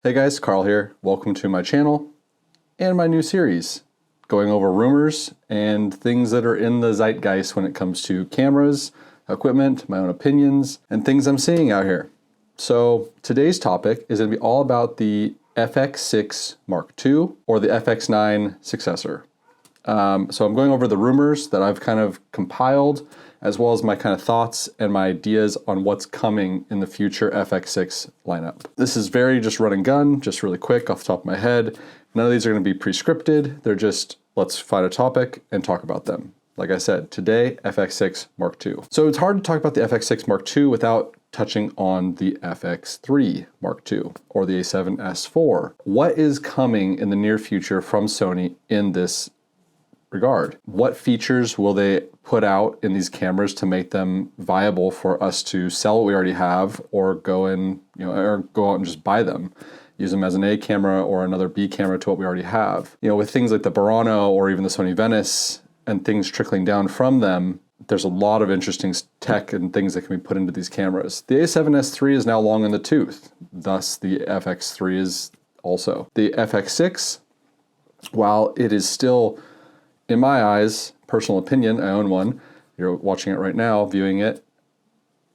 Hey guys, Carl here. Welcome to my channel and my new series, going over rumors and things that are in the zeitgeist when it comes to cameras, equipment, my own opinions, and things I'm seeing out here. So today's topic is going to be all about the FX6 Mark II or the FX9 Successor. So I'm going over the rumors that I've kind of compiled, as well as my kind of thoughts and my ideas on what's coming in the future FX6 lineup. This is very just run and gun, just really quick off the top of my head. None of these are going to be pre-scripted. They're just, let's find a topic and talk about them. Like I said, today, FX6 Mark II. So it's hard to talk about the FX6 Mark II without touching on the FX3 Mark II or the A7S IV. What is coming in the near future from Sony in this regard? What features will they put out in these cameras to make them viable for us to sell what we already have, or go in, or go out and just buy them, use them as an A camera or another B camera to what we already have? With things like the Burano or even the Sony Venice and things trickling down from them, there's a lot of interesting tech and things that can be put into these cameras. The A7S III is now long in the tooth, thus the FX3 is also. The FX6, while it is still, in my eyes, personal opinion, I own one, you're watching it right now, viewing it,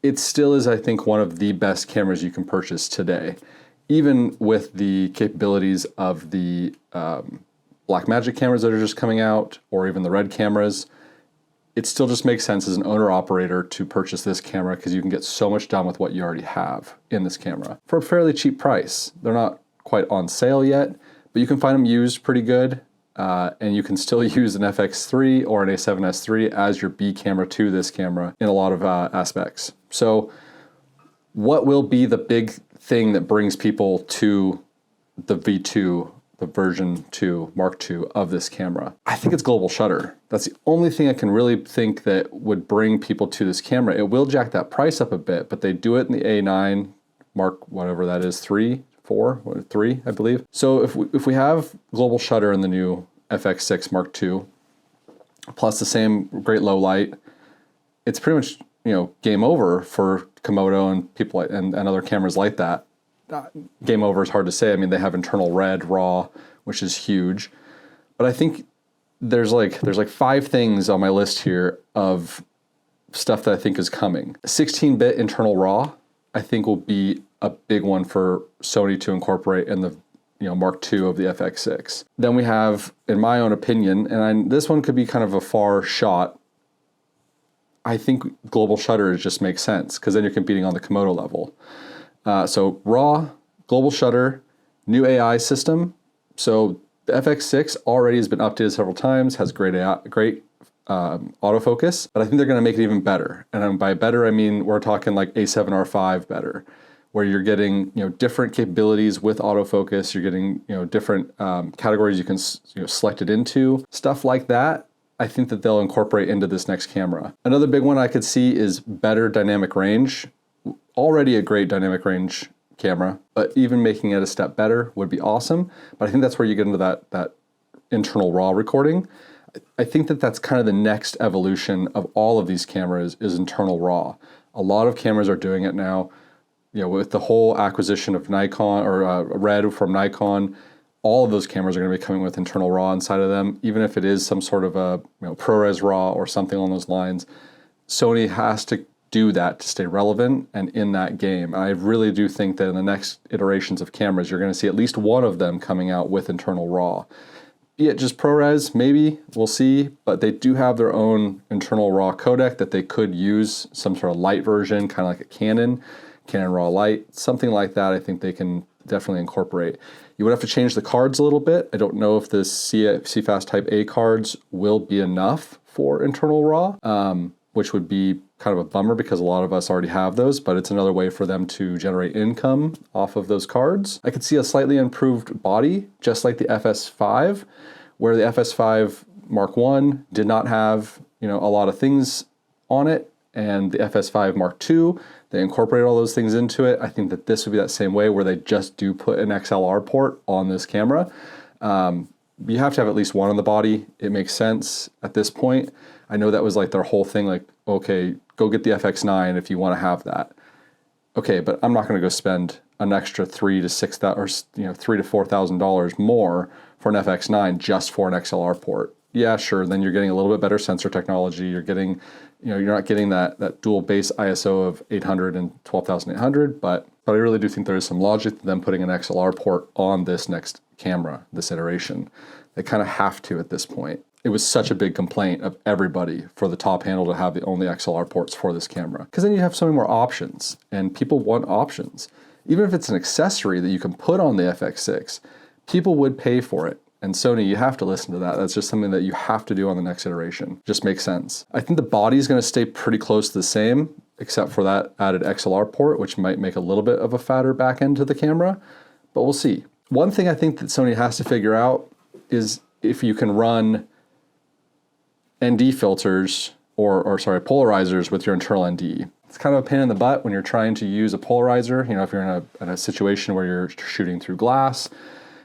it still is, I think, one of the best cameras you can purchase today. Even with the capabilities of the Blackmagic cameras that are just coming out, or even the Red cameras, it still just makes sense as an owner-operator to purchase this camera because you can get so much done with what you already have in this camera for a fairly cheap price. They're not quite on sale yet, but you can find them used pretty good. And you can still use an FX3 or an A7S III as your B camera to this camera in a lot of aspects. So what will be the big thing that brings people to the V2, the version 2, Mark II of this camera? I think it's global shutter. That's the only thing I can really think that would bring people to this camera. It will jack that price up a bit, but they do it in the A9 Mark, whatever that is, 3, 3, I believe. So if we have global shutter in the new FX6 Mark II, plus the same great low light, it's pretty much game over for Komodo and people and other cameras like that. Game over is hard to say. I mean, they have internal red raw, which is huge, but I think there's like 5 things on my list here of stuff that I think is coming. 16-bit internal raw, I think, will be a big one for Sony to incorporate in the Mark II of the FX6. Then we have, in my own opinion, and this one could be kind of a far shot, I think global shutter just makes sense because then you're competing on the Komodo level. So RAW, global shutter, new AI system. So the FX6 already has been updated several times, has great autofocus, but I think they're going to make it even better. And by better, I mean we're talking like A7R5 better, where you're getting different capabilities with autofocus. You're getting different categories you can select it into, stuff like that. I think that they'll incorporate into this next camera. Another big one I could see is better dynamic range. Already a great dynamic range camera, but even making it a step better would be awesome. But I think that's where you get into that internal RAW recording. I think that that's kind of the next evolution of all of these cameras is internal RAW. A lot of cameras are doing it now. With the whole acquisition of Nikon or Red from Nikon, all of those cameras are going to be coming with internal RAW inside of them, even if it is some sort of a ProRes RAW or something along those lines. Sony has to do that to stay relevant and in that game. And I really do think that in the next iterations of cameras, you're going to see at least one of them coming out with internal RAW. Be it just ProRes, maybe, we'll see, but they do have their own internal RAW codec that they could use, some sort of light version, kind of like a Canon RAW light, something like that. I think they can definitely incorporate. You would have to change the cards a little bit. I don't know if the CFast Type A cards will be enough for internal RAW, which would be kind of a bummer because a lot of us already have those, but it's another way for them to generate income off of those cards. I could see a slightly improved body, just like the FS5, where the FS5 Mark I did not have a lot of things on it, and the FS5 Mark II, they incorporated all those things into it. I think that this would be that same way where they just do put an XLR port on this camera. You have to have at least one on the body. It makes sense at this point. I know that was like their whole thing, like, okay, go get the FX9 if you want to have that. Okay, but I'm not going to go spend an extra $3,000 to $6,000 or $3,000 to $4,000 more for an FX9 just for an XLR port. Yeah, sure. Then you're getting a little bit better sensor technology. You're getting, you're not getting that dual base ISO of 800 and 12,800, but I really do think there is some logic to them putting an XLR port on this next camera, this iteration. They kind of have to at this point. It was such a big complaint of everybody for the top handle to have the only XLR ports for this camera. Because then you have so many more options, and people want options. Even if it's an accessory that you can put on the FX6, people would pay for it. And Sony, you have to listen to that. That's just something that you have to do on the next iteration. Just makes sense. I think the body is going to stay pretty close to the same, except for that added XLR port, which might make a little bit of a fatter back end to the camera, but we'll see. One thing I think that Sony has to figure out is if you can run ND filters or polarizers with your internal ND. It's kind of a pain in the butt when you're trying to use a polarizer. If you're in a situation where you're shooting through glass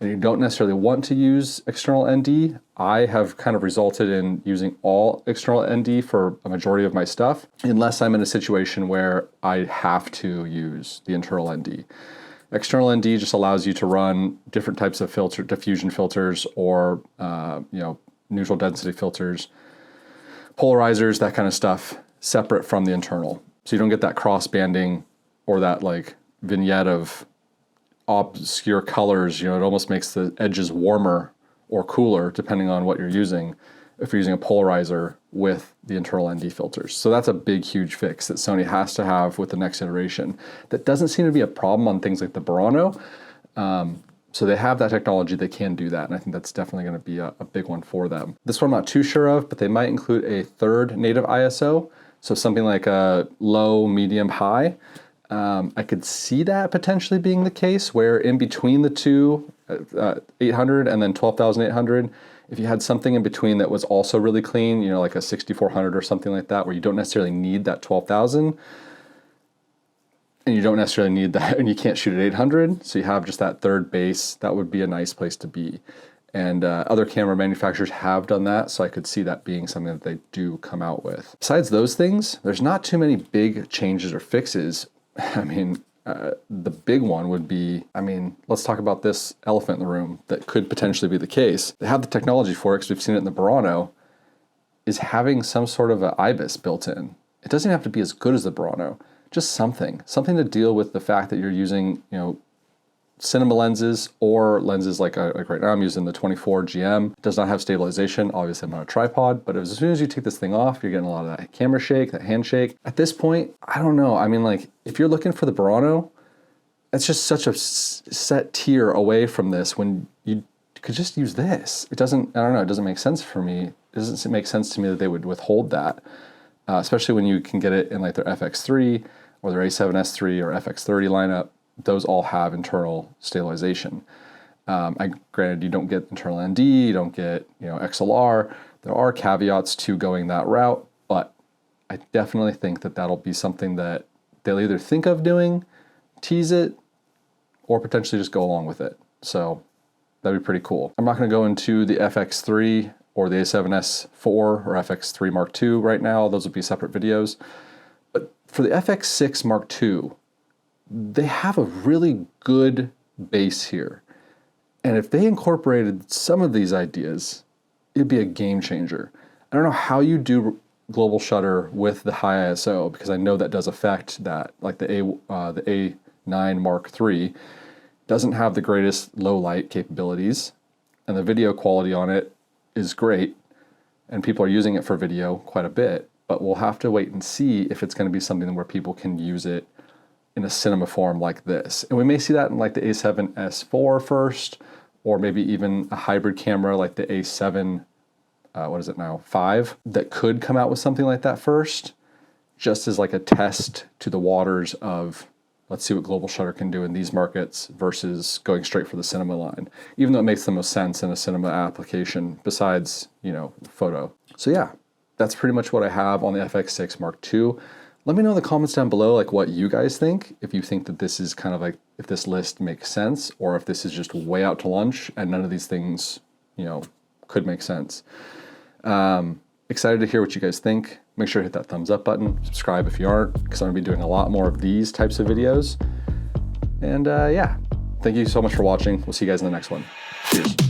and you don't necessarily want to use external ND, I have kind of resulted in using all external ND for a majority of my stuff, unless I'm in a situation where I have to use the internal ND. External ND just allows you to run different types of diffusion filters or neutral density filters, polarizers, that kind of stuff, separate from the internal. So you don't get that cross banding or that like vignette of obscure colors. It almost makes the edges warmer or cooler depending on what you're using if you're using a polarizer with the internal ND filters. So that's a big, huge fix that Sony has to have with the next iteration. That doesn't seem to be a problem on things like the Burano. So they have that technology, they can do that, and I think that's definitely going to be a big one for them. This one I'm not too sure of, but they might include a third native ISO, so something like a low, medium, high. I could see that potentially being the case, where in between the two, 800 and then 12,800, if you had something in between that was also really clean, like a 6400 or something like that, where you don't necessarily need that 12,000, and you don't necessarily need that, and you can't shoot at 800, so you have just that third base, that would be a nice place to be. And other camera manufacturers have done that, so I could see that being something that they do come out with. Besides those things, there's not too many big changes or fixes. The big one would be, let's talk about this elephant in the room that could potentially be the case. They have the technology for it, because we've seen it in the Burano, is having some sort of an IBIS built in. It doesn't have to be as good as the Burano, just something to deal with the fact that you're using, cinema lenses or lenses like right now I'm using the 24 GM. It does not have stabilization. Obviously I'm on a tripod, but as soon as you take this thing off, you're getting a lot of that camera shake, that handshake. At this point, I don't know. If you're looking for the Burano, it's just such a set tier away from this when you could just use this. It doesn't make sense for me. It doesn't make sense to me that they would withhold that, especially when you can get it in like their FX3 or their A7S III or FX30 lineup. Those all have internal stabilization. Granted, you don't get internal ND, you don't get XLR. There are caveats to going that route, but I definitely think that that'll be something that they'll either think of doing, tease it, or potentially just go along with it. So that'd be pretty cool. I'm not going to go into the FX3 or the A7S IV or FX3 Mark II right now. Those will be separate videos. But for the FX6 Mark II, they have a really good base here. And if they incorporated some of these ideas, it'd be a game changer. I don't know how you do global shutter with the high ISO, because I know that does affect that. Like the A9 Mark III doesn't have the greatest low light capabilities, and the video quality on it is great, and people are using it for video quite a bit, but we'll have to wait and see if it's going to be something where people can use it in a cinema form like this. And we may see that in like the A7S IV first, or maybe even a hybrid camera like the A7, 5, that could come out with something like that first, just as like a test to the waters of, let's see what global shutter can do in these markets versus going straight for the cinema line, even though it makes the most sense in a cinema application besides, photo. So yeah, that's pretty much what I have on the FX6 Mark II. Let me know in the comments down below, like what you guys think, if you think that this is kind of like, if this list makes sense, or if this is just way out to lunch and none of these things, could make sense. Excited to hear what you guys think. Make sure to hit that thumbs up button, subscribe if you aren't, because I'm gonna be doing a lot more of these types of videos. And yeah, thank you so much for watching. We'll see you guys in the next one. Cheers.